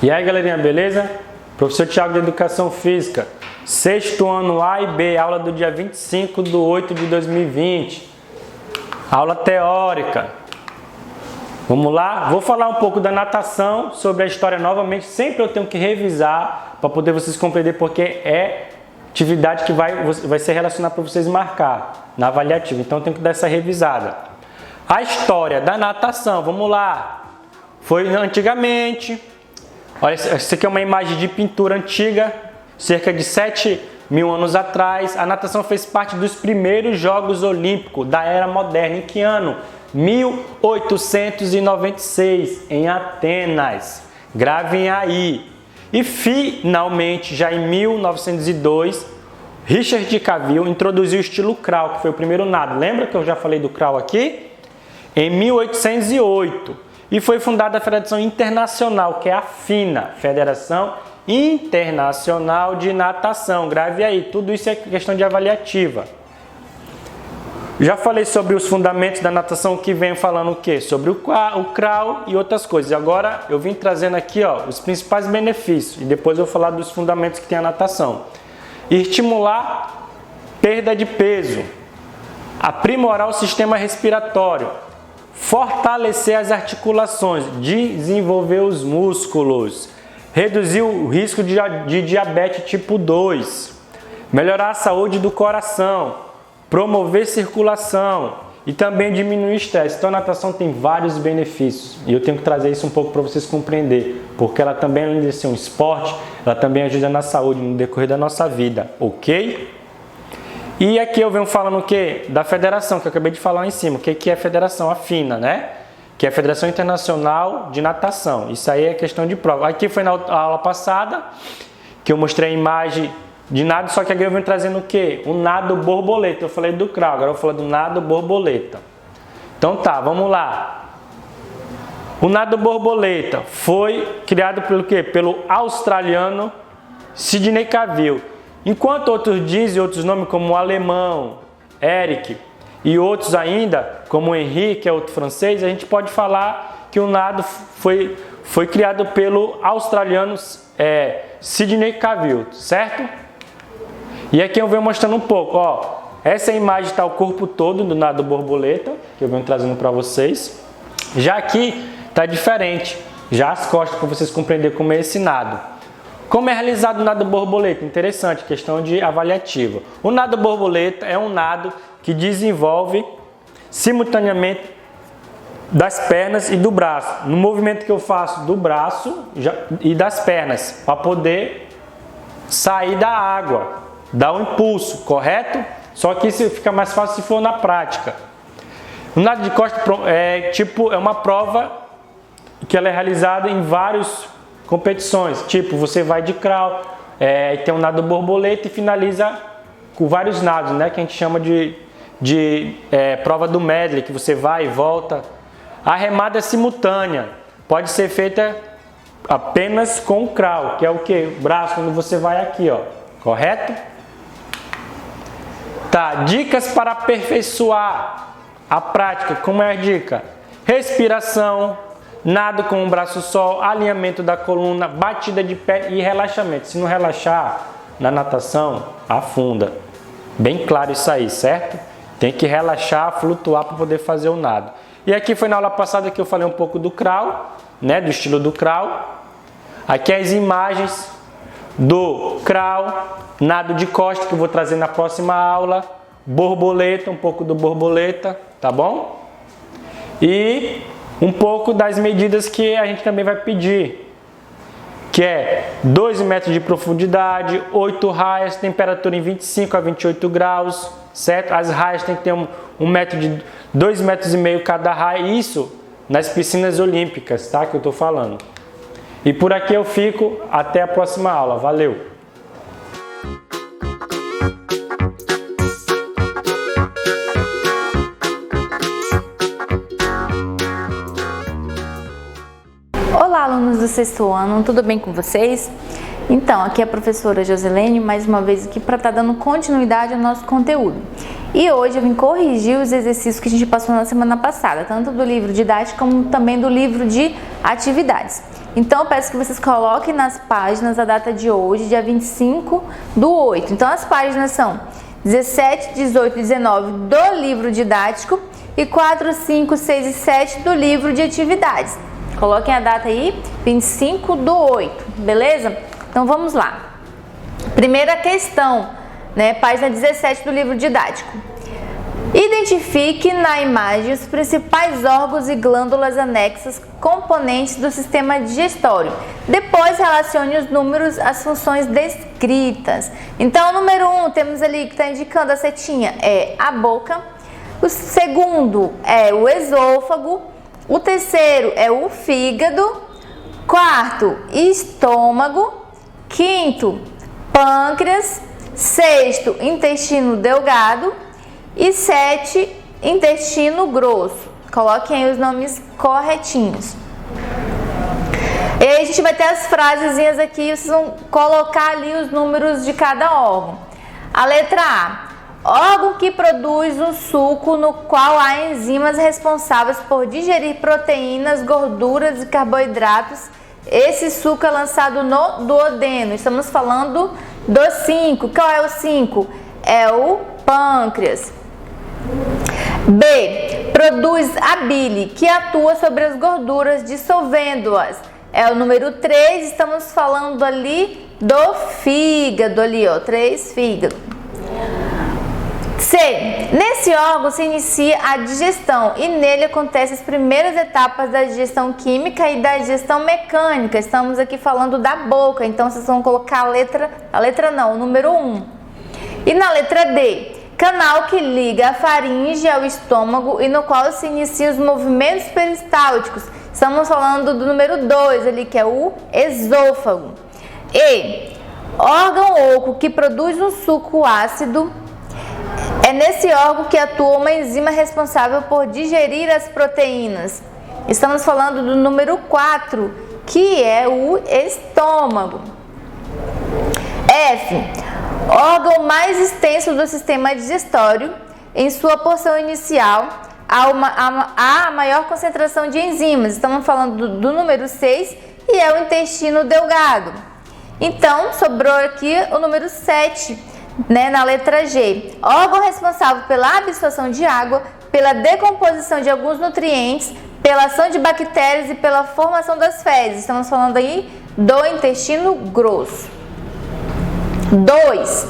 E aí, galerinha, beleza? Professor Thiago de Educação Física, sexto ano A e B, aula do dia 25/8/2020, aula teórica. Vamos lá? Vou falar um pouco da natação, sobre a história novamente, sempre eu tenho que revisar para poder vocês compreender, porque é atividade que vai ser relacionada para vocês marcar na avaliativa, então eu tenho que dar essa revisada. A história da natação, vamos lá, foi antigamente. Olha, essa aqui é uma imagem de pintura antiga, cerca de 7.000 anos atrás. A natação fez parte dos primeiros Jogos Olímpicos da Era Moderna. Em que ano? 1896, em Atenas. Gravem aí. E finalmente, já em 1902, Richard Cavill introduziu o estilo crawl, que foi o primeiro nado. Lembra que eu já falei do crawl aqui? Em 1808. E foi fundada a Federação Internacional, que é a FINA, Federação Internacional de Natação. Grave aí, tudo isso é questão de avaliativa. Já falei sobre os fundamentos da natação, que vem falando o quê? Sobre o crawl e outras coisas. Agora eu vim trazendo aqui, ó, os principais benefícios, e depois eu vou falar dos fundamentos que tem a natação. Estimular perda de peso, aprimorar o sistema respiratório, fortalecer as articulações, desenvolver os músculos, reduzir o risco de diabetes tipo 2, melhorar a saúde do coração, promover circulação e também diminuir o estresse. Então a natação tem vários benefícios e eu tenho que trazer isso um pouco para vocês compreenderem, porque ela também, além de ser um esporte, ela também ajuda na saúde no decorrer da nossa vida, ok? E aqui eu venho falando o que? Da federação, que eu acabei de falar lá em cima. O que é a federação? A FINA, né? Que é a Federação Internacional de Natação. Isso aí é questão de prova. Aqui foi na aula passada, que eu mostrei a imagem de nado, só que aqui eu venho trazendo o que? O nado borboleta. Eu falei do crawl, agora eu vou falar do nado borboleta. Então tá, vamos lá. O nado borboleta foi criado pelo quê? Pelo australiano Sidney Cavill. Enquanto outros dizem outros nomes como o alemão, Eric e outros ainda, como Henri, que é outro francês, a gente pode falar que o nado foi criado pelo australiano Sidney Cavill, certo? E aqui eu venho mostrando um pouco, ó, essa imagem está o corpo todo do nado borboleta, que eu venho trazendo para vocês. Já aqui está diferente, já as costas, para vocês compreenderem como é esse nado. Como é realizado o nado borboleta? Interessante, questão de avaliativa. O nado borboleta é um nado que desenvolve simultaneamente das pernas e do braço. No movimento que eu faço do braço e das pernas, para poder sair da água, dar um impulso, correto? Só que isso fica mais fácil se for na prática. O nado de costas é uma prova que ela é realizada em várias competições, tipo, você vai de crawl, tem um nado borboleta e finaliza com vários nados, né, que a gente chama de prova do medley, que você vai e volta. A remada simultânea pode ser feita apenas com o crawl, que é o que? O braço, quando você vai aqui, ó, correto? Tá, dicas para aperfeiçoar a prática. Como é a dica? Respiração, nado com o braço só, alinhamento da coluna, batida de pé e relaxamento. Se não relaxar na natação, afunda. Bem claro isso aí, certo? Tem que relaxar, flutuar para poder fazer o nado. E aqui foi na aula passada que eu falei um pouco do crawl, né, do estilo do crawl. Aqui as imagens do crawl, nado de costa, que eu vou trazer na próxima aula, borboleta, um pouco do borboleta, tá bom? E um pouco das medidas que a gente também vai pedir, que é 2 metros de profundidade, 8 raias, temperatura em 25 a 28 graus, certo? As raias tem que ter 2,5 metros cada raia, isso nas piscinas olímpicas, tá? Que eu tô falando. E por aqui eu fico, até a próxima aula, valeu! Olá, alunos do 6º ano, tudo bem com vocês? Então, aqui é a professora Joselene, mais uma vez aqui para estar dando continuidade ao nosso conteúdo. E hoje eu vim corrigir os exercícios que a gente passou na semana passada, tanto do livro didático como também do livro de atividades. Então, eu peço que vocês coloquem nas páginas a data de hoje, dia 25/8. Então, as páginas são 17, 18 e 19 do livro didático e 4, 5, 6 e 7 do livro de atividades. Coloquem a data aí, 25/8, beleza? Então vamos lá. Primeira questão, página 17 do livro didático. Identifique na imagem os principais órgãos e glândulas anexas componentes do sistema digestório. Depois relacione os números às funções descritas. Então, o número 1, temos ali que está indicando a setinha, é a boca. O segundo é o esôfago. O terceiro é o fígado. Quarto, estômago. Quinto, pâncreas. Sexto, intestino delgado. E 7, intestino grosso. Coloquem aí os nomes corretinhos. E aí a gente vai ter as frasezinhas aqui, vocês vão colocar ali os números de cada órgão. A letra A. Órgão que produz um suco no qual há enzimas responsáveis por digerir proteínas, gorduras e carboidratos. Esse suco é lançado no duodeno. Estamos falando do 5. Qual é o 5? É o pâncreas. B. Produz a bile, que atua sobre as gorduras, dissolvendo-as. É o número 3. Estamos falando ali do fígado, ali, ó, 3, fígado. C. Nesse órgão se inicia a digestão e nele acontecem as primeiras etapas da digestão química e da digestão mecânica. Estamos aqui falando da boca, então vocês vão colocar o número 1. E na letra D, canal que liga a faringe ao estômago e no qual se iniciam os movimentos peristálticos. Estamos falando do número 2 ali, que é o esôfago. E, órgão oco que produz um suco ácido. É nesse órgão que atua uma enzima responsável por digerir as proteínas. Estamos falando do número 4, que é o estômago. F. Órgão mais extenso do sistema digestório. Em sua porção inicial, há a maior concentração de enzimas. Estamos falando do número 6, e é o intestino delgado. Então, sobrou aqui o número 7. Na letra G, órgão responsável pela absorção de água, pela decomposição de alguns nutrientes, pela ação de bactérias e pela formação das fezes. Estamos falando aí do intestino grosso. 2.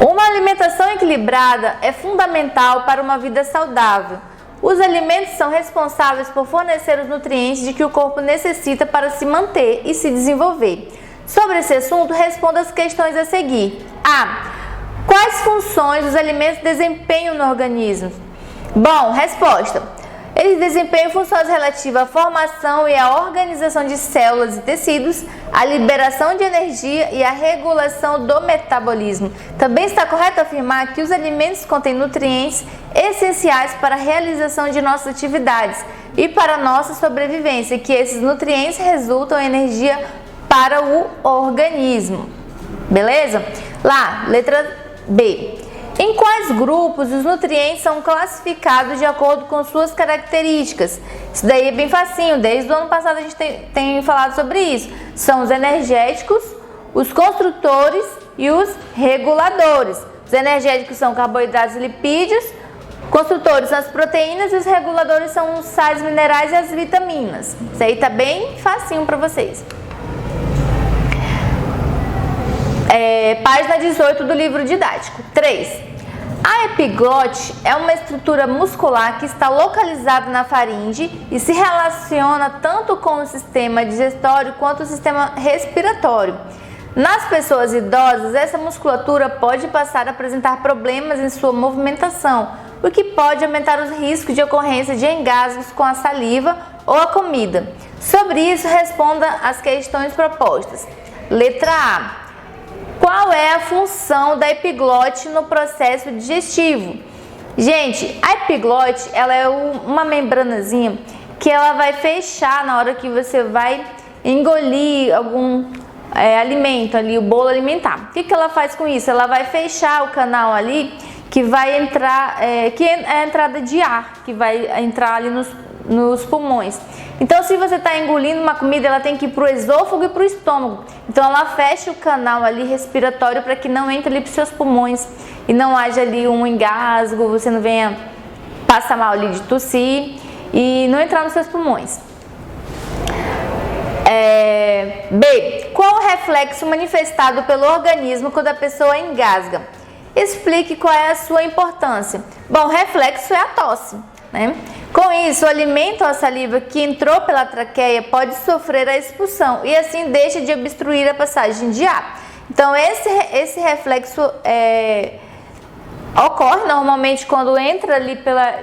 Uma alimentação equilibrada é fundamental para uma vida saudável. Os alimentos são responsáveis por fornecer os nutrientes de que o corpo necessita para se manter e se desenvolver. Sobre esse assunto, responda as questões a seguir. A. Quais funções os alimentos desempenham no organismo? Bom, resposta. Eles desempenham funções relativas à formação e à organização de células e tecidos, à liberação de energia e à regulação do metabolismo. Também está correto afirmar que os alimentos contêm nutrientes essenciais para a realização de nossas atividades e para a nossa sobrevivência, e que esses nutrientes resultam em energia para o organismo. Beleza? Lá, letra B. Em quais grupos os nutrientes são classificados de acordo com suas características? Isso daí é bem facinho, desde o ano passado a gente tem falado sobre isso. São os energéticos, os construtores e os reguladores. Os energéticos são carboidratos e lipídios, construtores são as proteínas e os reguladores são os sais minerais e as vitaminas. Isso aí tá bem facinho para vocês. Página 18 do livro didático. 3. A epiglote é uma estrutura muscular que está localizada na faringe e se relaciona tanto com o sistema digestório quanto o sistema respiratório. Nas pessoas idosas, essa musculatura pode passar a apresentar problemas em sua movimentação, o que pode aumentar os riscos de ocorrência de engasgos com a saliva ou a comida. Sobre isso, responda as questões propostas. Letra A. Qual é a função da epiglote no processo digestivo? Gente, a epiglote ela é uma membranazinha que ela vai fechar na hora que você vai engolir algum alimento ali, o bolo alimentar. O que ela faz com isso? Ela vai fechar o canal ali que vai entrar, que é a entrada de ar, que vai entrar ali nos pulmões. Então, se você está engolindo uma comida, ela tem que ir para o esôfago e para o estômago. Então, ela fecha o canal ali respiratório para que não entre ali para os seus pulmões e não haja ali um engasgo, você não venha passar mal ali de tossir e não entrar nos seus pulmões. B. Qual o reflexo manifestado pelo organismo quando a pessoa engasga? Explique qual é a sua importância. Bom, o reflexo é a tosse, né? Com isso, o alimento ou a saliva que entrou pela traqueia pode sofrer a expulsão e assim deixa de obstruir a passagem de ar. Então, esse reflexo ocorre normalmente quando entra ali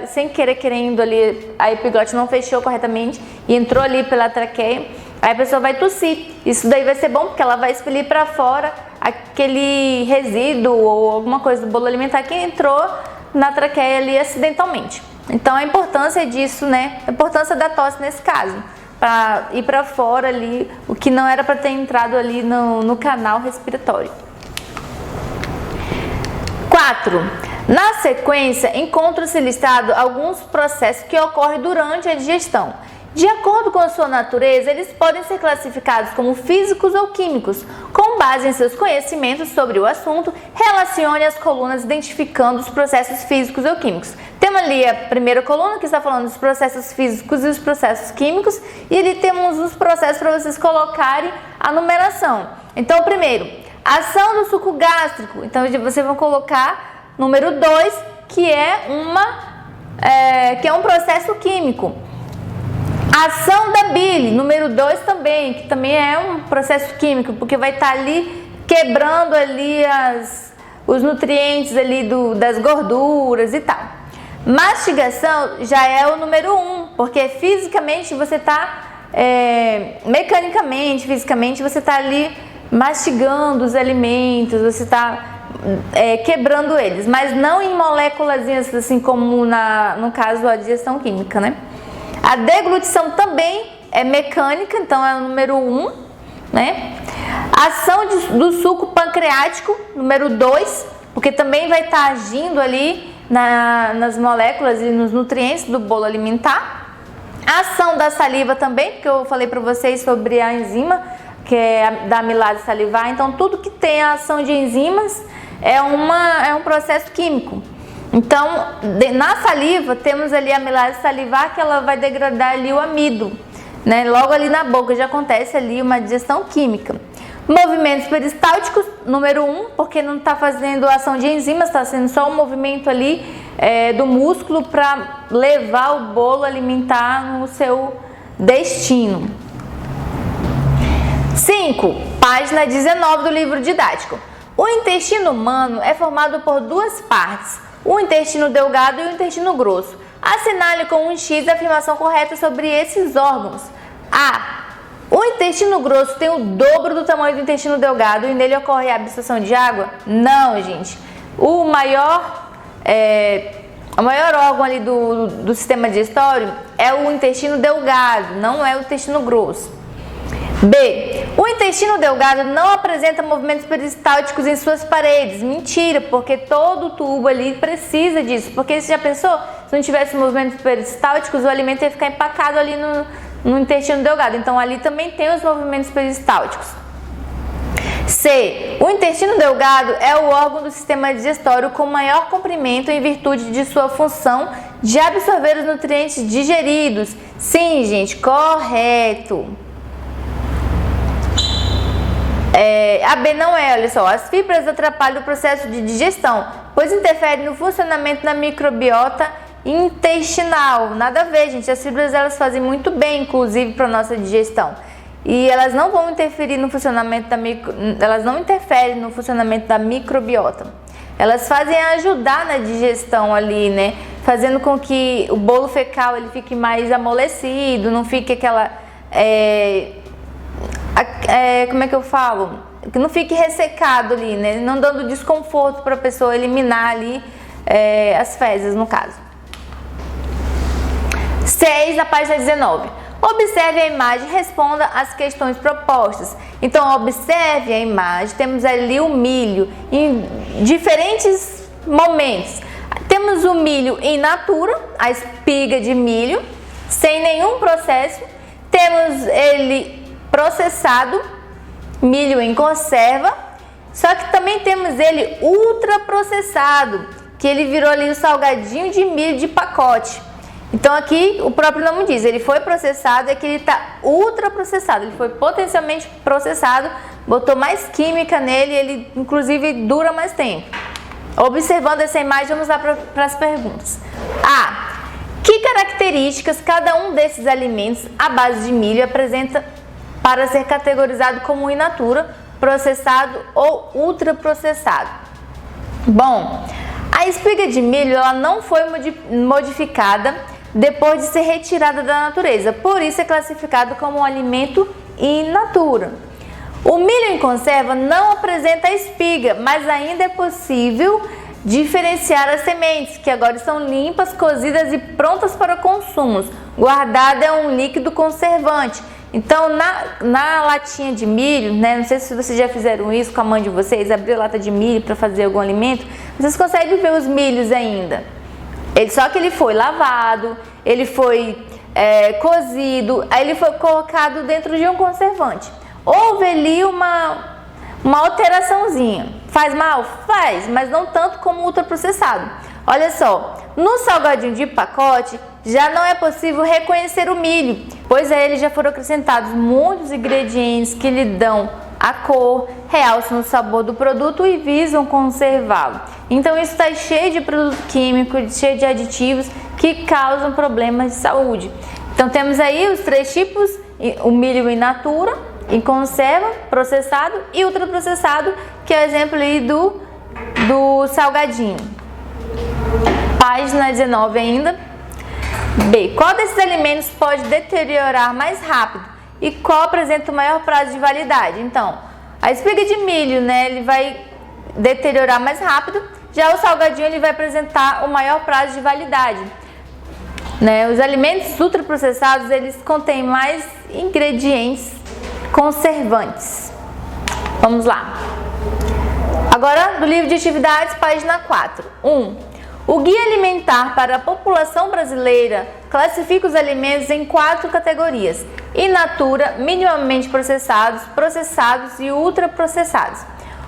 sem querendo ali, a epiglote não fechou corretamente e entrou ali pela traqueia, aí a pessoa vai tossir. Isso daí vai ser bom porque ela vai expelir para fora aquele resíduo ou alguma coisa do bolo alimentar que entrou na traqueia ali acidentalmente. Então a importância disso, né? A importância da tosse nesse caso, para ir para fora ali o que não era para ter entrado ali no canal respiratório. 4. Na sequência, encontram-se listados alguns processos que ocorrem durante a digestão. De acordo com a sua natureza, eles podem ser classificados como físicos ou químicos. Com base em seus conhecimentos sobre o assunto, relacione as colunas identificando os processos físicos ou químicos. Temos ali a primeira coluna que está falando dos processos físicos e os processos químicos, e ali temos os processos para vocês colocarem a numeração. Então, primeiro, ação do suco gástrico. Então, vocês vão colocar número 2, que é um processo químico. Ação da bile, número 2 também, que também é um processo químico, porque vai estar ali quebrando ali os nutrientes ali das gorduras e tal. Mastigação já é o número 1, porque fisicamente você está, mecanicamente, fisicamente você está ali mastigando os alimentos, você está quebrando eles, mas não em moléculas assim como no caso da digestão química, né? A deglutição também é mecânica, então é o número 1, né? Ação do suco pancreático, número 2, porque também vai estar agindo ali nas moléculas e nos nutrientes do bolo alimentar. A ação da saliva também, porque eu falei para vocês sobre a enzima, que é da amilase salivar. Então, tudo que tem a ação de enzimas é um processo químico. Então, na saliva, temos ali a amilase salivar, que ela vai degradar ali o amido, né? Logo ali na boca já acontece ali uma digestão química. Movimentos peristálticos, número 1, porque não está fazendo ação de enzimas, está sendo só um movimento ali do músculo para levar o bolo alimentar no seu destino. 5. Página 19 do livro didático. O intestino humano é formado por duas partes, o intestino delgado e o intestino grosso. Assinale com um X a afirmação correta sobre esses órgãos. A. O intestino grosso tem o dobro do tamanho do intestino delgado e nele ocorre a absorção de água? Não, gente. O maior órgão ali do sistema digestório é o intestino delgado, não é o intestino grosso. B. O intestino delgado não apresenta movimentos peristálticos em suas paredes. Mentira, porque todo tubo ali precisa disso. Porque você já pensou? Se não tivesse movimentos peristálticos, o alimento ia ficar empacado ali no intestino delgado. Então, ali também tem os movimentos peristálticos. C. O intestino delgado é o órgão do sistema digestório com maior comprimento em virtude de sua função de absorver os nutrientes digeridos. Sim, gente, correto. A B não é, olha só, as fibras atrapalham o processo de digestão, pois interferem no funcionamento da microbiota intestinal. Nada a ver, gente, as fibras elas fazem muito bem, inclusive, para a nossa digestão. E elas não vão interferir no funcionamento elas não interferem no funcionamento da microbiota. Elas fazem ajudar na digestão ali, né? Fazendo com que o bolo fecal ele fique mais amolecido, não fique aquela... como é que eu falo? Que não fique ressecado ali, né? Não dando desconforto para a pessoa eliminar ali as fezes, no caso. 6, na página 19. Observe a imagem e responda às questões propostas. Então, observe a imagem, temos ali o milho em diferentes momentos. Temos o milho in natura, a espiga de milho, sem nenhum processo. Temos ele processado, milho em conserva. Só que também temos ele ultraprocessado, que ele virou ali o salgadinho de milho de pacote. Então aqui o próprio nome diz, ele foi processado, é que ele está ultraprocessado, ele foi potencialmente processado, botou mais química nele, ele inclusive dura mais tempo. Observando essa imagem, vamos lá para as perguntas. A. Que características cada um desses alimentos à base de milho apresenta para ser categorizado como in natura, processado ou ultraprocessado? Bom, a espiga de milho ela não foi modificada depois de ser retirada da natureza, por isso é classificado como um alimento in natura. O milho em conserva não apresenta espiga, mas ainda é possível diferenciar as sementes, que agora estão limpas, cozidas e prontas para consumo. Guardada é um líquido conservante. Então, na latinha de milho, né, não sei se vocês já fizeram isso com a mãe de vocês, abrir a lata de milho para fazer algum alimento, vocês conseguem ver os milhos ainda. Só que ele foi lavado, ele foi cozido, aí ele foi colocado dentro de um conservante. Houve ali uma alteraçãozinha. Faz mal? Faz, mas não tanto como ultraprocessado. Olha só, no salgadinho de pacote já não é possível reconhecer o milho, pois a ele já foram acrescentados muitos ingredientes que lhe dão a cor, realçam o sabor do produto e visam conservá-lo. Então isso está cheio de produto químico, cheio de aditivos que causam problemas de saúde. Então temos aí os 3 tipos, o milho in natura, em conserva, processado e ultraprocessado, que é o exemplo aí do salgadinho. Página 19 ainda. B. Qual desses alimentos pode deteriorar mais rápido e qual apresenta o maior prazo de validade? Então, a espiga de milho, né, ele vai deteriorar mais rápido, já o salgadinho ele vai apresentar o maior prazo de validade. Né? Os alimentos ultraprocessados, eles contêm mais ingredientes conservantes. Vamos lá. Agora, do livro de atividades, página 4. 1. O Guia Alimentar para a População Brasileira classifica os alimentos em 4 categorias: in natura, minimamente processados, processados e ultraprocessados.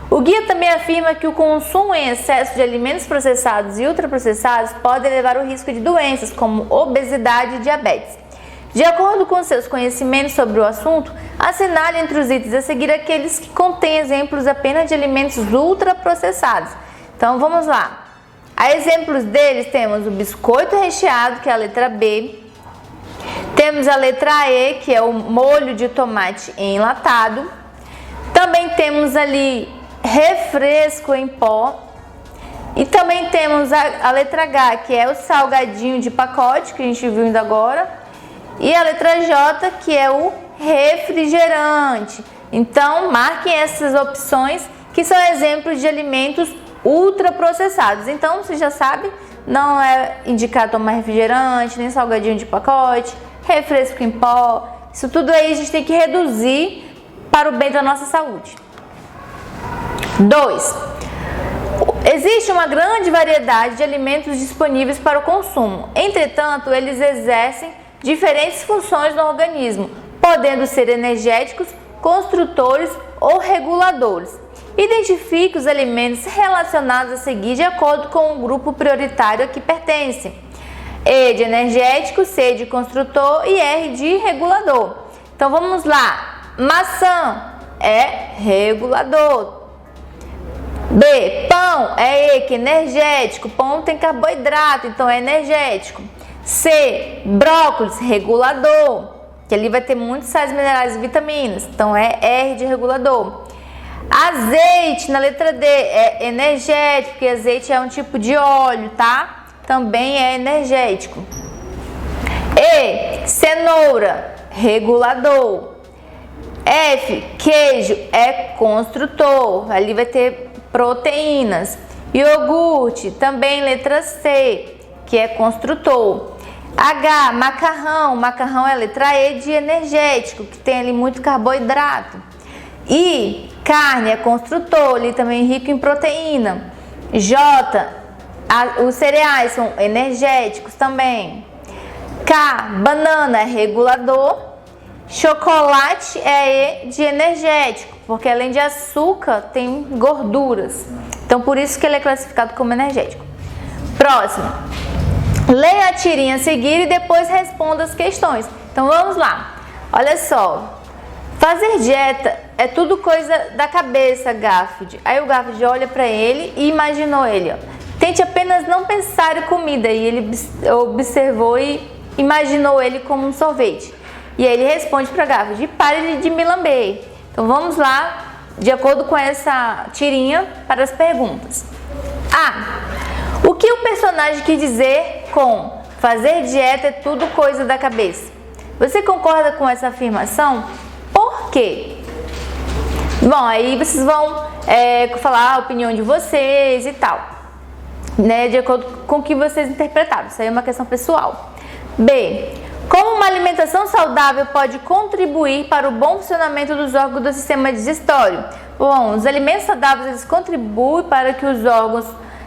O guia também afirma que o consumo em excesso de alimentos processados e ultraprocessados pode levar ao risco de doenças como obesidade e diabetes. De acordo com seus conhecimentos sobre o assunto, assinale entre os itens a seguir aqueles que contêm exemplos apenas de alimentos ultraprocessados. Então vamos lá. A exemplos deles temos o biscoito recheado, que é a letra B. Temos a letra E, que é o molho de tomate enlatado. Também temos ali refresco em pó. E também temos a letra H, que é o salgadinho de pacote, que a gente viu ainda agora. E a letra J, que é o refrigerante. Então, marquem essas opções, que são exemplos de alimentos ultraprocessados. Então, você já sabe, não é indicado tomar refrigerante, nem salgadinho de pacote, refresco em pó. Isso tudo aí a gente tem que reduzir para o bem da nossa saúde. 2. Existe uma grande variedade de alimentos disponíveis para o consumo. Entretanto, eles exercem diferentes funções no organismo, podendo ser energéticos, construtores ou reguladores. Identifique os alimentos relacionados a seguir de acordo com o grupo prioritário a que pertence. E de energético, C de construtor e R de regulador. Então vamos lá. Maçã é regulador. B. Pão é E, que é energético. Pão tem carboidrato, então é energético. C. Brócolis, regulador, que ali vai ter muitos sais minerais e vitaminas, então é R de regulador. Azeite, na letra D, é energético, porque azeite é um tipo de óleo, tá? Também é energético. E. Cenoura, regulador. F. Queijo é construtor, ali vai ter proteínas. Iogurte, também letra C, que é construtor. H, macarrão. Macarrão é a letra E de energético, que tem ali muito carboidrato. I, carne, é construtor, ali também rico em proteína. J, os cereais são energéticos também. K, banana, é regulador. Chocolate é E de energético, porque além de açúcar tem gorduras. Então por isso que ele é classificado como energético. Próximo. Leia a tirinha a seguir e depois responda as questões. Então vamos lá. Olha só. Fazer dieta é tudo coisa da cabeça, Garfield. Aí o Garfield olha para ele e imaginou ele. Ó. Tente apenas não pensar em comida. E ele observou e imaginou ele como um sorvete. E aí ele responde para Garfield: pare de me lamber. Então vamos lá, de acordo com essa tirinha, para as perguntas. A. O que o personagem quis dizer com fazer dieta é tudo coisa da cabeça? Você concorda com essa afirmação? Por quê? Bom, aí vocês vão falar a opinião de vocês e tal, né, de acordo com o que vocês interpretaram. Isso aí é uma questão pessoal. B. Como uma alimentação saudável pode contribuir para o bom funcionamento dos órgãos do sistema digestório? Bom, os alimentos saudáveis eles contribuem para que os órgãos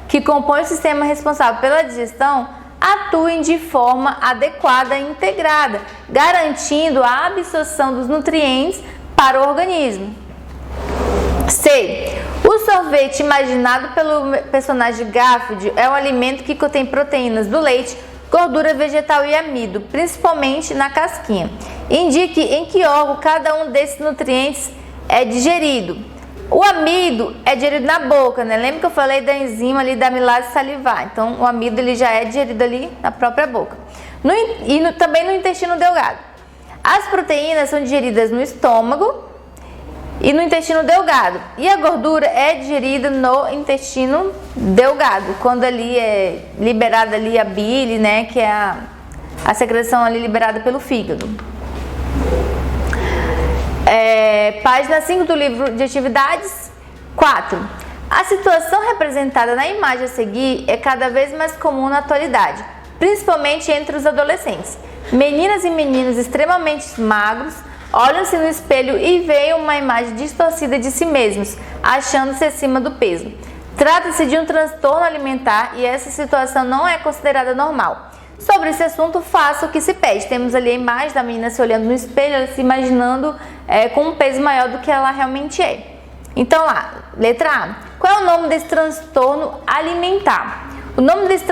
que compõem o sistema responsável pela digestão atuem de forma adequada e integrada, garantindo a absorção dos nutrientes para o organismo. C. O sorvete imaginado pelo personagem Garfield é um alimento que contém proteínas do leite, gordura vegetal e amido, principalmente na casquinha. Indique em que órgão cada um desses nutrientes é digerido. O amido é digerido na boca, né? Lembra que eu falei da enzima ali da amilase salivar? Então, o amido ele já é digerido ali na própria boca. Também no intestino delgado. As proteínas são digeridas no estômago e no intestino delgado. E a gordura é digerida no intestino delgado, quando ali é liberada ali a bile, né? Que é a secreção ali liberada pelo fígado. Página 5 do livro de atividades 4. A situação representada na imagem a seguir é cada vez mais comum na atualidade, principalmente entre os adolescentes. Meninas e meninos extremamente magros olham-se no espelho e veem uma imagem distorcida de si mesmos, achando-se acima do peso. Trata-se de um transtorno alimentar e essa situação não é considerada normal. Sobre esse assunto, faça o que se pede. Temos ali a imagem da menina se olhando no espelho, ela se imaginando com um peso maior do que ela realmente é. Então lá, letra A. Qual é o nome desse transtorno alimentar? O nome desse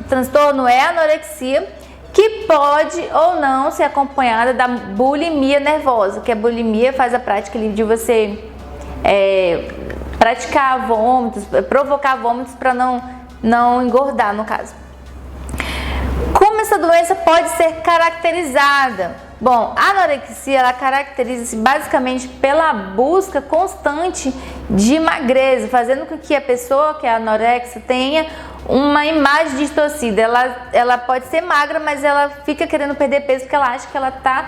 transtorno é anorexia, que pode ou não ser acompanhada da bulimia nervosa, que a bulimia faz a prática ali de você praticar vômitos, provocar vômitos para não engordar, no caso. Como essa doença pode ser caracterizada? Bom, a anorexia ela caracteriza-se basicamente pela busca constante de magreza, fazendo com que a pessoa que é anorexa tenha uma imagem distorcida. Ela pode ser magra, mas ela fica querendo perder peso porque ela acha que ela está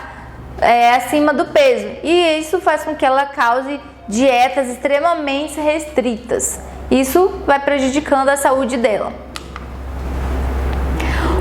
acima do peso. E isso faz com que ela cause dietas extremamente restritas. Isso vai prejudicando a saúde dela.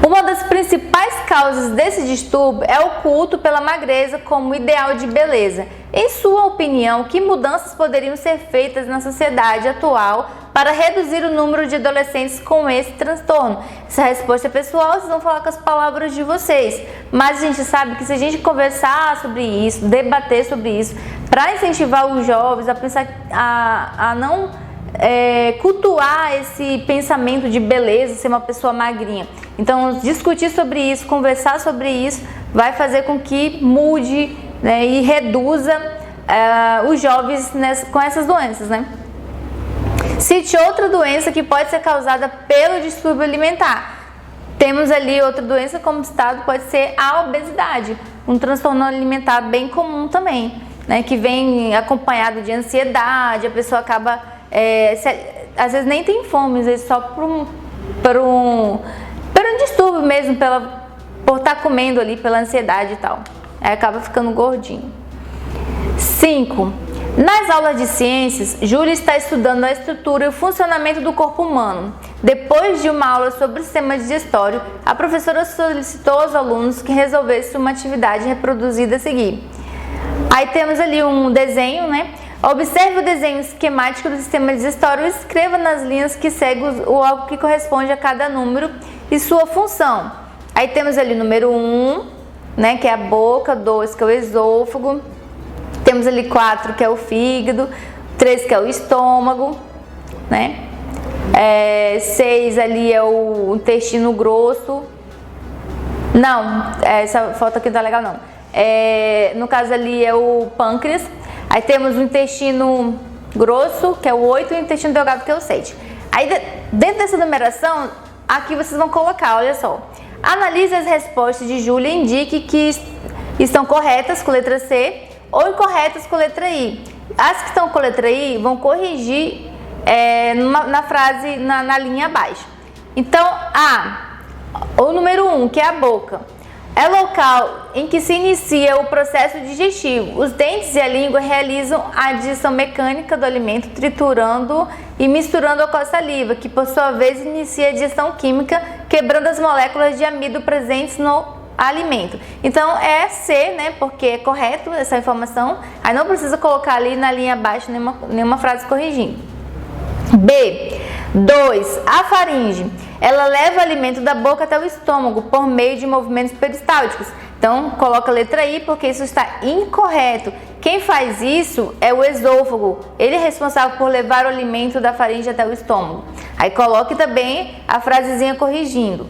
Uma das principais causas desse distúrbio é o culto pela magreza como ideal de beleza. Em sua opinião, que mudanças poderiam ser feitas na sociedade atual para reduzir o número de adolescentes com esse transtorno? Essa resposta é pessoal, vocês vão falar com as palavras de vocês. Mas a gente sabe que se a gente conversar sobre isso, debater sobre isso, para incentivar os jovens a pensar, a não cultuar esse pensamento de beleza, ser uma pessoa magrinha. Então, discutir sobre isso, conversar sobre isso, vai fazer com que mude, né, e reduza os jovens com essas doenças, né? Cite outra doença que pode ser causada pelo distúrbio alimentar. Temos ali outra doença como citado, pode ser a obesidade, um transtorno alimentar bem comum também, né, que vem acompanhado de ansiedade, a pessoa acaba às vezes nem tem fome, às vezes só por um distúrbio mesmo, por estar comendo ali, pela ansiedade e tal. Aí acaba ficando gordinho. 5. Nas aulas de ciências, Júlia está estudando a estrutura e o funcionamento do corpo humano. Depois de uma aula sobre o sistema digestório, a professora solicitou aos alunos que resolvessem uma atividade reproduzida a seguir. Aí temos ali um desenho, né? Observe o desenho esquemático do sistema digestório e escreva nas linhas que seguem o algo que corresponde a cada número e sua função. Aí temos ali o número 1, né, que é a boca, 2, que é o esôfago. Temos ali 4, que é o fígado, 3, que é o estômago, né? 6 ali é o intestino grosso. Não, essa foto aqui não tá legal não. No caso ali é o pâncreas. Aí temos o intestino grosso, que é o 8, e o intestino delgado, que é o 7. Aí dentro dessa numeração, aqui vocês vão colocar, olha só. Analise as respostas de Júlia e indique que estão corretas com letra C ou incorretas com letra I. As que estão com letra I vão corrigir na frase, na linha abaixo. Então, o número 1, que é a boca, é local em que se inicia o processo digestivo. Os dentes e a língua realizam a digestão mecânica do alimento, triturando e misturando com a saliva, que por sua vez inicia a digestão química, quebrando as moléculas de amido presentes no alimento. Então é C, né? Porque é correto essa informação. Aí não precisa colocar ali na linha abaixo nenhuma frase corrigindo. B. 2. A faringe. Ela leva o alimento da boca até o estômago por meio de movimentos peristálticos. Então, coloca a letra I porque isso está incorreto. Quem faz isso é o esôfago. Ele é responsável por levar o alimento da faringe até o estômago. Aí coloque também a frasezinha corrigindo.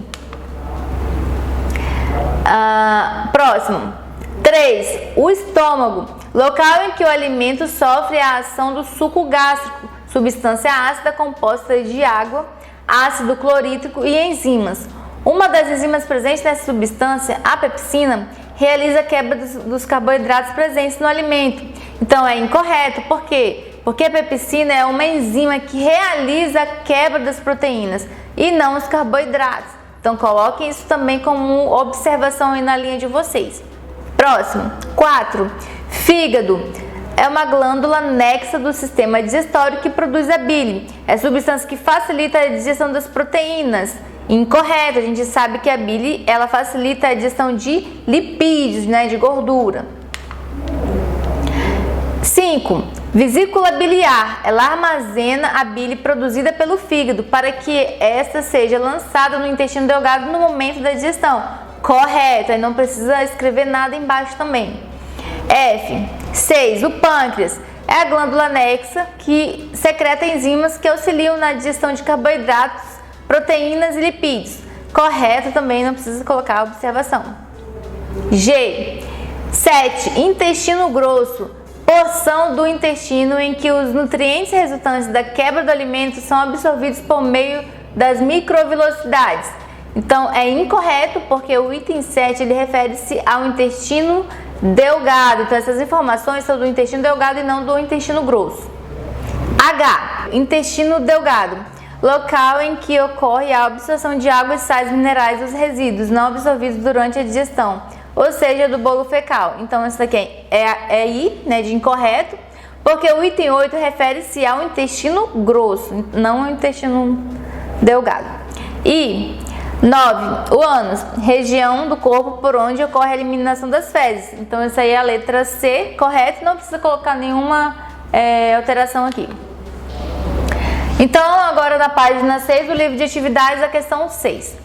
Próximo. 3. O estômago. Local em que o alimento sofre a ação do suco gástrico, substância ácida composta de água, ácido clorídrico e enzimas. Uma das enzimas presentes nessa substância, a pepsina, realiza a quebra dos carboidratos presentes no alimento. Então é incorreto. Por quê? Porque a pepsina é uma enzima que realiza a quebra das proteínas e não os carboidratos. Então coloquem isso também como observação aí na linha de vocês. Próximo. 4. Fígado. É uma glândula anexa do sistema digestório que produz a bile. É a substância que facilita a digestão das proteínas. Incorreto, a gente sabe que a bile ela facilita a digestão de lipídios, né, de gordura. 5. Vesícula biliar. Ela armazena a bile produzida pelo fígado para que esta seja lançada no intestino delgado no momento da digestão. Correto, aí não precisa escrever nada embaixo também. F. 6. O pâncreas é a glândula anexa que secreta enzimas que auxiliam na digestão de carboidratos, proteínas e lipídios. Correto também, não precisa colocar a observação. G. 7. Intestino grosso. Porção do intestino em que os nutrientes resultantes da quebra do alimento são absorvidos por meio das microvelocidades. Então é incorreto porque o item 7 ele refere-se ao intestino delgado. Então essas informações são do intestino delgado e não do intestino grosso. H. Intestino delgado. Local em que ocorre a absorção de água e sais minerais dos resíduos não absorvidos durante a digestão, ou seja, do bolo fecal. Então isso daqui é I, né, de incorreto, porque o item 8 refere-se ao intestino grosso, não ao intestino delgado. E 9. O ânus, região do corpo por onde ocorre a eliminação das fezes. Então essa aí é a letra C, correto, não precisa colocar nenhuma alteração aqui. Então agora na página 6 do livro de atividades, a questão 6.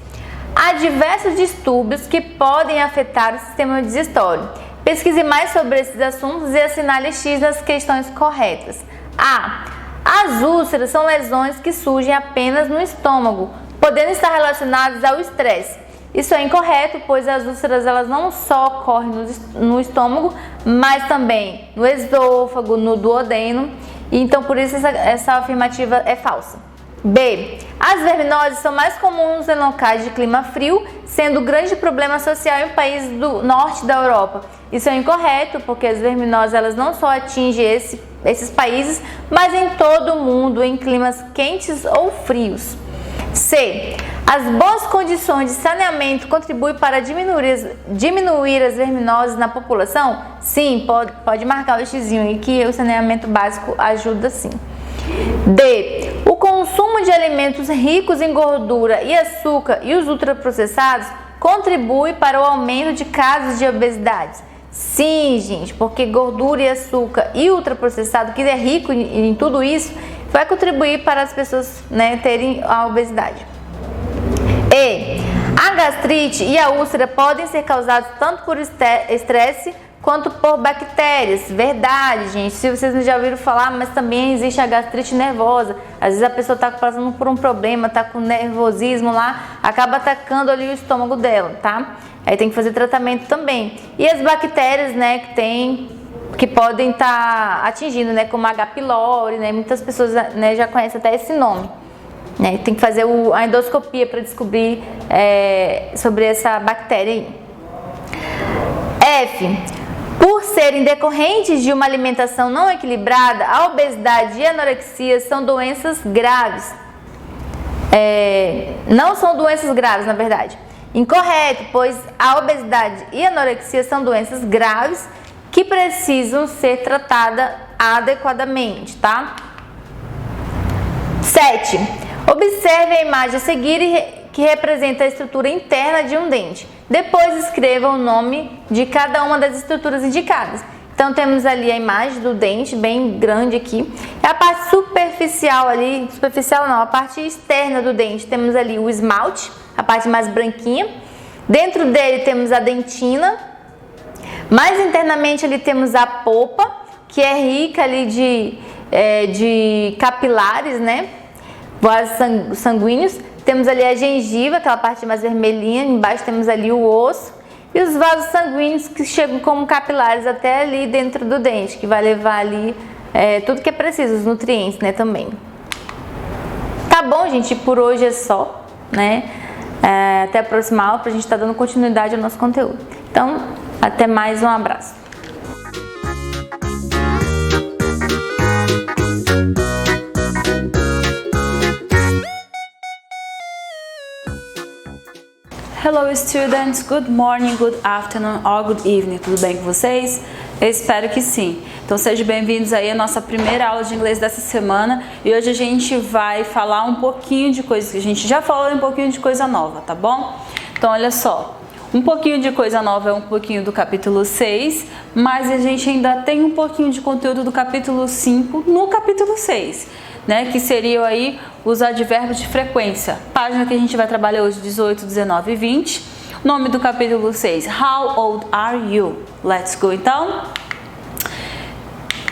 Há diversos distúrbios que podem afetar o sistema digestório. Pesquise mais sobre esses assuntos e assinale X nas questões corretas. A. As úlceras são lesões que surgem apenas no estômago, podendo estar relacionadas ao estresse. Isso é incorreto, pois as úlceras elas não só ocorrem no estômago, mas também no esôfago, no duodeno. Então, por isso essa afirmativa é falsa. B. As verminoses são mais comuns em locais de clima frio, sendo grande problema social em países do norte da Europa. Isso é incorreto, porque as verminoses elas não só atingem esses países, mas em todo o mundo, em climas quentes ou frios. C. As boas condições de saneamento contribuem para diminuir as verminoses na população? Sim, pode marcar o xizinho aí que o saneamento básico ajuda sim. D. O consumo de alimentos ricos em gordura e açúcar e os ultraprocessados contribui para o aumento de casos de obesidade. Sim, gente, porque gordura e açúcar e ultraprocessado, que é rico em tudo isso, vai contribuir para as pessoas, né, terem a obesidade. E. A gastrite e a úlcera podem ser causados tanto por estresse quanto por bactérias. Verdade, gente. Se vocês não já ouviram falar, mas também existe a gastrite nervosa. Às vezes a pessoa está passando por um problema, está com nervosismo lá, acaba atacando ali o estômago dela, tá? Aí tem que fazer tratamento também. E as bactérias, né, que podem estar atingindo, né, como a H. pylori, né? Muitas pessoas, né, já conhecem até esse nome. Né? Tem que fazer a endoscopia para descobrir sobre essa bactéria aí. F. Por serem decorrentes de uma alimentação não equilibrada, a obesidade e a anorexia são doenças graves. Não são doenças graves, na verdade. Incorreto, pois a obesidade e a anorexia são doenças graves que precisam ser tratadas adequadamente, tá? 7. Observe a imagem a seguir que representa a estrutura interna de um dente. Depois escreva o nome de cada uma das estruturas indicadas. Então temos ali a imagem do dente bem grande aqui. A parte superficial ali, a parte externa do dente, temos ali o esmalte, a parte mais branquinha. Dentro dele temos a dentina. Mais internamente ali temos a polpa, que é rica ali de capilares, né? Vasos sanguíneos. Temos ali a gengiva, aquela parte mais vermelhinha, embaixo temos ali o osso e os vasos sanguíneos que chegam como capilares até ali dentro do dente, que vai levar ali tudo que é preciso, os nutrientes, né, também. Tá bom, gente, por hoje é só, né? Até a próxima aula pra gente estar dando continuidade ao nosso conteúdo. Então, até mais, um abraço. Hello students, good morning, good afternoon or good evening, tudo bem com vocês? Eu espero que sim. Então sejam bem-vindos aí à nossa primeira aula de inglês dessa semana e hoje a gente vai falar um pouquinho de coisas que a gente já falou, um pouquinho de coisa nova, tá bom? Então olha só, um pouquinho de coisa nova é um pouquinho do capítulo 6, mas a gente ainda tem um pouquinho de conteúdo do capítulo 5 no capítulo 6. Né, que seriam aí os advérbios de frequência. Página que a gente vai trabalhar hoje, 18, 19 e 20. Nome do capítulo 6, How old are you? Let's go, então.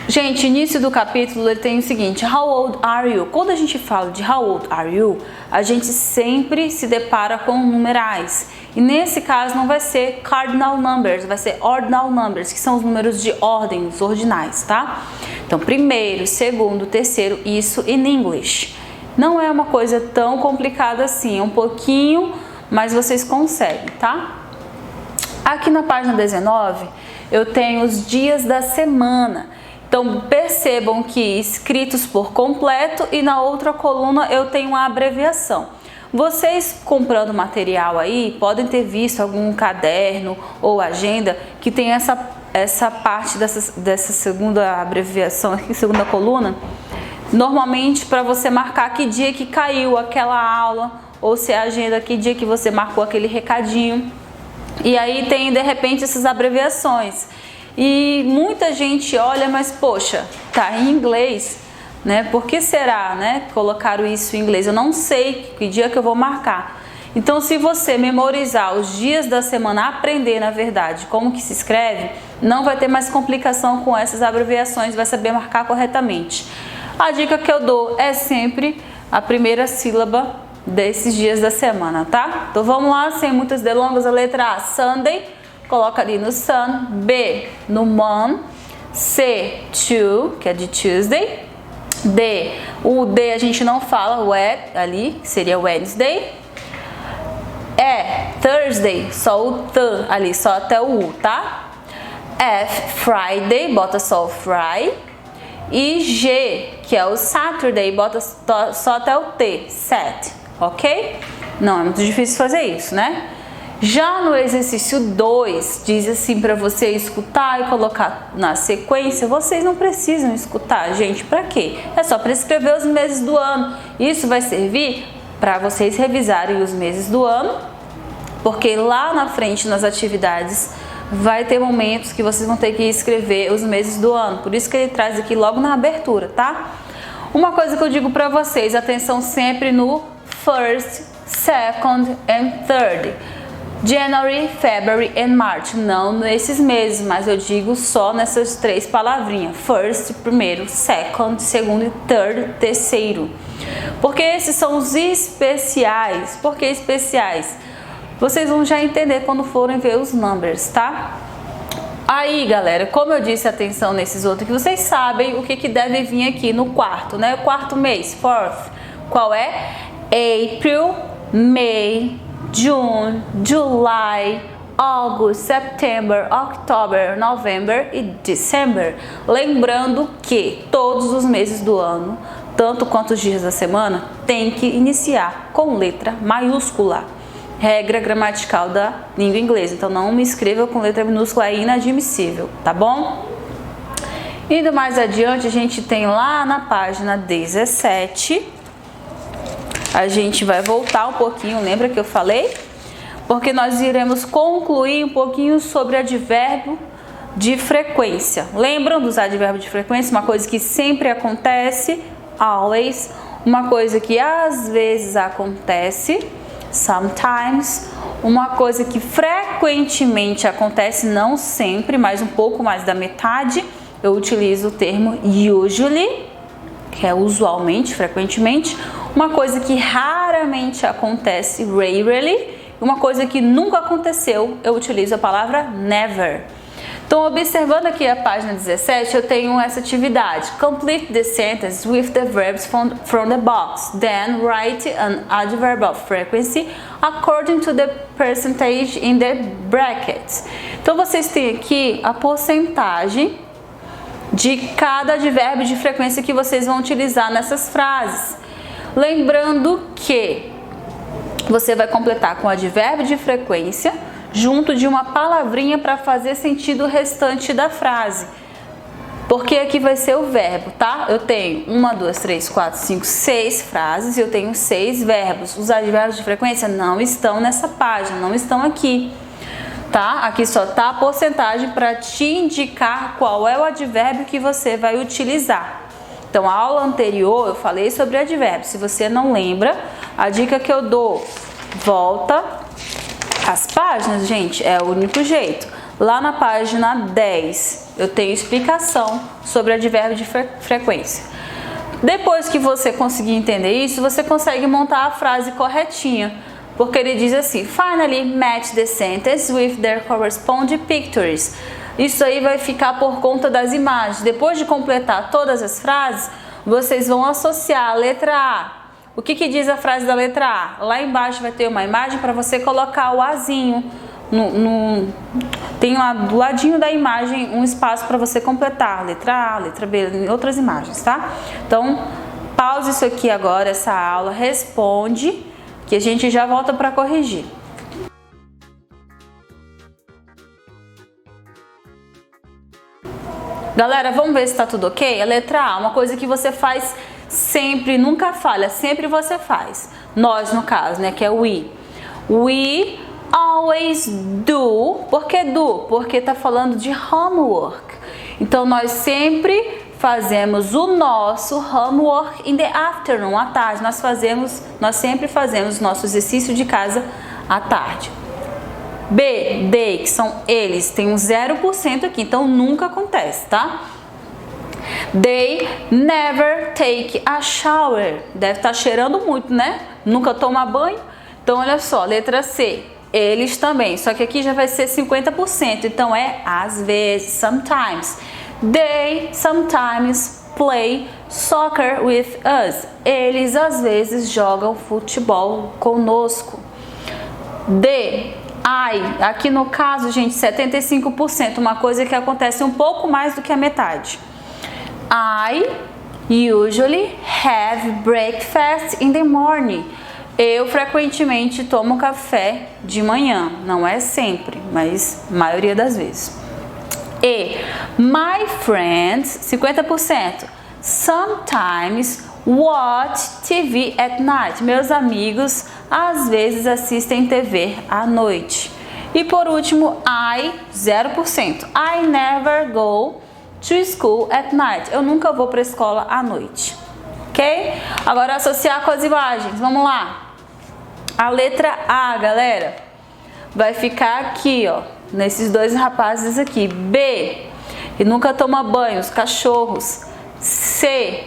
Gente, início do capítulo ele tem o seguinte, How old are you? Quando a gente fala de How old are you, a gente sempre se depara com numerais. E nesse caso não vai ser cardinal numbers, vai ser ordinal numbers, que são os números de ordem, os ordinais, tá? Então, primeiro, segundo, terceiro, isso in English. Não é uma coisa tão complicada assim, é um pouquinho, mas vocês conseguem, tá? Aqui na página 19, eu tenho os dias da semana. Então, percebam que escritos por completo e na outra coluna eu tenho uma abreviação. Vocês comprando material aí, podem ter visto algum caderno ou agenda que tem essa parte dessa segunda abreviação aqui, segunda coluna, normalmente para você marcar que dia que caiu aquela aula, ou se é a agenda, que dia que você marcou aquele recadinho. E aí tem, de repente, essas abreviações. E muita gente olha, mas poxa, tá em inglês, né? Por que será, né? Colocaram isso em inglês. Eu não sei que dia que eu vou marcar. Então, se você memorizar os dias da semana, aprender, na verdade, como que se escreve, não vai ter mais complicação com essas abreviações, vai saber marcar corretamente. A dica que eu dou é sempre a primeira sílaba desses dias da semana, tá? Então, vamos lá, sem muitas delongas, a letra A, Sunday, coloca ali no sun, B, no mon, C, to, que é de Tuesday, D, o D a gente não fala, o E ali, que seria Wednesday, E, Thursday, só o T ali, só até o U, tá? F, Friday, bota só o Fry. E G, que é o Saturday, bota só até o T, Sat, ok? Não é muito difícil fazer isso, né? Já no exercício 2, diz assim para você escutar e colocar na sequência. Vocês não precisam escutar, gente, para quê? É só para escrever os meses do ano. Isso vai servir para vocês revisarem os meses do ano, porque lá na frente, nas atividades, vai ter momentos que vocês vão ter que escrever os meses do ano. Por isso que ele traz aqui logo na abertura, tá? Uma coisa que eu digo para vocês, atenção sempre no first, second and third. January, February and March. Não nesses meses, mas eu digo só nessas 3 palavrinhas. First, primeiro, second, segundo e third, terceiro. Porque esses são os especiais. Por que especiais? Vocês vão já entender quando forem ver os numbers, tá? Aí, galera, como eu disse, atenção nesses outros que vocês sabem o que deve vir aqui no quarto, né? O quarto mês, fourth. Qual é? April, May, June, July, August, September, October, November e December. Lembrando que todos os meses do ano, tanto quanto os dias da semana, tem que iniciar com letra maiúscula. Regra gramatical da língua inglesa. Então não me escreva com letra minúscula, é inadmissível, tá bom? Indo mais adiante, a gente tem lá na página 17. A gente vai voltar um pouquinho, lembra que eu falei? Porque nós iremos concluir um pouquinho sobre advérbio de frequência. Lembram dos advérbios de frequência? Uma coisa que sempre acontece, always. Uma coisa que às vezes acontece, sometimes. Uma coisa que frequentemente acontece, não sempre, mas um pouco mais da metade. Eu utilizo o termo usually, que é usualmente, frequentemente. Uma coisa que raramente acontece, rarely. Uma coisa que nunca aconteceu, eu utilizo a palavra never. Então, observando aqui a página 17, eu tenho essa atividade. Complete the sentence with the verbs from the box. Then write an adverb of frequency according to the percentage in the brackets. Então, vocês têm aqui a porcentagem de cada advérbio de frequência que vocês vão utilizar nessas frases. Lembrando que você vai completar com o advérbio de frequência junto de uma palavrinha para fazer sentido o restante da frase. Porque aqui vai ser o verbo, tá? Eu tenho 1, 2, 3, 4, 5, 6 frases e eu tenho 6 verbos. Os advérbios de frequência não estão nessa página, não estão aqui, tá? Aqui só tá a porcentagem para te indicar qual é o advérbio que você vai utilizar. Então, a aula anterior eu falei sobre advérbio. Se você não lembra, a dica que eu dou, volta às páginas, gente, é o único jeito. Lá na página 10, eu tenho explicação sobre advérbio de frequência. Depois que você conseguir entender isso, você consegue montar a frase corretinha. Porque ele diz assim, finally match the sentence with their corresponding pictures. Isso aí vai ficar por conta das imagens. Depois de completar todas as frases, vocês vão associar a letra A. O que diz a frase da letra A? Lá embaixo vai ter uma imagem para você colocar o Azinho. Tem lá do ladinho da imagem um espaço para você completar. Letra A, letra B, outras imagens, tá? Então, pause isso aqui agora, essa aula, responde, que a gente já volta para corrigir. Galera, vamos ver se está tudo ok? A letra A, uma coisa que você faz sempre, nunca falha, sempre você faz. Nós, no caso, né, que é we. We always do. Por que do? Porque tá falando de homework. Então, nós sempre fazemos o nosso homework in the afternoon, à tarde. Nós sempre fazemos nosso exercício de casa à tarde. B, they, que são eles, tem um 0% aqui, então nunca acontece, tá? They never take a shower. Deve estar cheirando muito, né? Nunca toma banho. Então, olha só, letra C. Eles também, só que aqui já vai ser 50%, então é às vezes, sometimes. They sometimes play soccer with us. Eles às vezes jogam futebol conosco. D, I, aqui no caso, gente, 75%, uma coisa que acontece um pouco mais do que a metade. I usually have breakfast in the morning. Eu frequentemente tomo café de manhã, não é sempre, mas maioria das vezes. E my friends, 50%, sometimes watch TV at night. Meus amigos às vezes assistem TV à noite. E por último, I, 0%. I never go to school at night. Eu nunca vou para a escola à noite. Ok? Agora associar com as imagens. Vamos lá. A letra A, galera, vai ficar aqui, ó, nesses dois rapazes aqui. B, e nunca toma banho, os cachorros. C,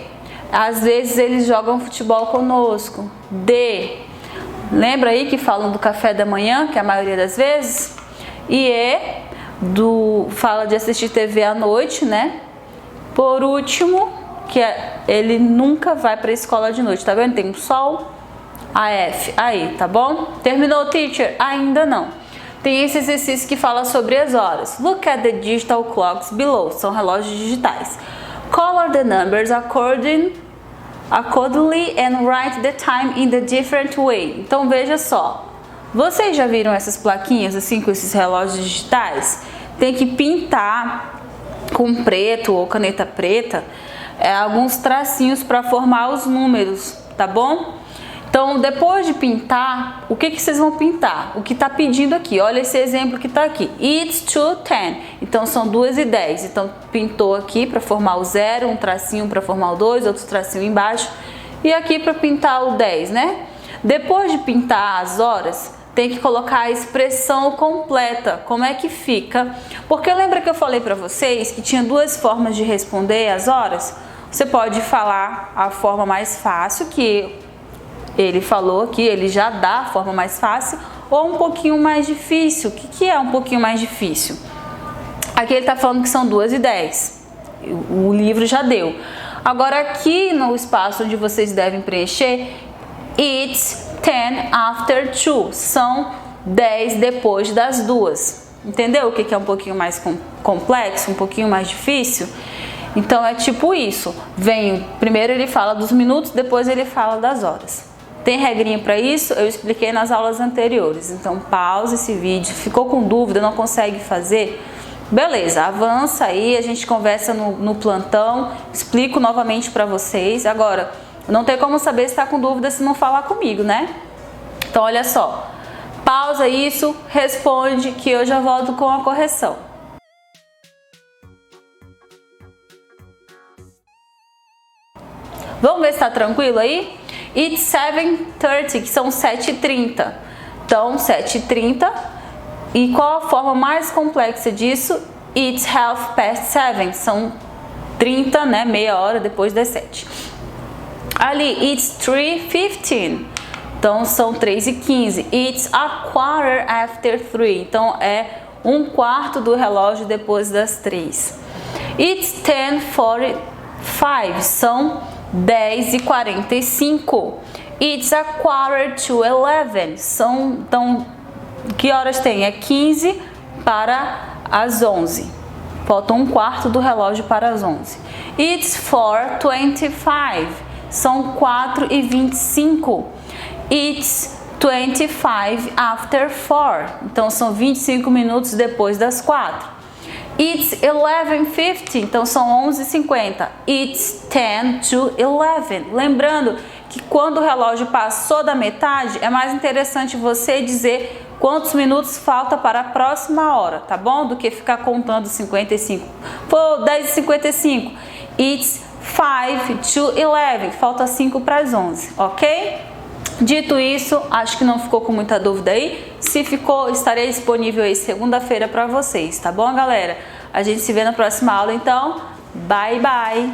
às vezes eles jogam futebol conosco. D, lembra aí que falam do café da manhã, que é a maioria das vezes? E E, fala de assistir TV à noite, né? Por último, que ele nunca vai para a escola de noite, tá vendo? Tem um sol. A F, aí, tá bom? Terminou, teacher? Ainda não. Tem esse exercício que fala sobre as horas. Look at the digital clocks below. São relógios digitais. Color the numbers accordingly and write the time in the different way. Então veja só. Vocês já viram essas plaquinhas assim com esses relógios digitais? Tem que pintar com preto ou caneta preta alguns tracinhos para formar os números, tá bom? Então, depois de pintar, o que vocês vão pintar? O que está pedindo aqui, olha esse exemplo que está aqui. It's 2:10. Então, são 2:10. Então, pintou aqui para formar o 0, um tracinho para formar o 2, outro tracinho embaixo. E aqui para pintar o 10, né? Depois de pintar as horas, tem que colocar a expressão completa. Como é que fica? Porque lembra que eu falei para vocês que tinha duas formas de responder as horas? Você pode falar a forma mais fácil, que ele falou aqui, ele já dá a forma mais fácil, ou um pouquinho mais difícil. O que é um pouquinho mais difícil? Aqui ele está falando que são 2:10. O livro já deu. Agora aqui no espaço onde vocês devem preencher, it's 10 after 2. São 10 depois das 2. Entendeu o que é um pouquinho mais complexo, um pouquinho mais difícil? Então é tipo isso. Primeiro ele fala dos minutos, depois ele fala das horas. Tem regrinha para isso? Eu expliquei nas aulas anteriores. Então pause esse vídeo. Ficou com dúvida, não consegue fazer? Beleza, avança aí, a gente conversa no plantão, explico novamente para vocês. Agora, não tem como saber se está com dúvida se não falar comigo, né? Então olha só, pausa isso, responde que eu já volto com a correção. Vamos ver se está tranquilo aí? It's 7:30, que são 7:30. Então, 7:30. E qual a forma mais complexa disso? It's 7:30. São 30, né? Meia hora depois das 7. Ali, it's 3:15. Então, são 3:15. It's a quarter after 3. Então, é um quarto do relógio depois das 3. It's 10:45. São 10:45. It's a quarter to 11. Então, que horas tem? É 15 para as 11. Falta um quarto do relógio para as 11. It's 4:25. São 4:25. It's 25 after 4. Então, são 25 minutos depois das 4. It's 11:50, então são 11:50. It's 10 to 11. Lembrando que quando o relógio passou da metade, é mais interessante você dizer quantos minutos falta para a próxima hora, tá bom? Do que ficar contando 55. Pô, 10:55. It's 5 to 11. Falta 5 para as 11, ok? Dito isso, acho que não ficou com muita dúvida aí. Se ficou, estarei disponível aí segunda-feira para vocês, tá bom, galera? A gente se vê na próxima aula, então. Bye, bye!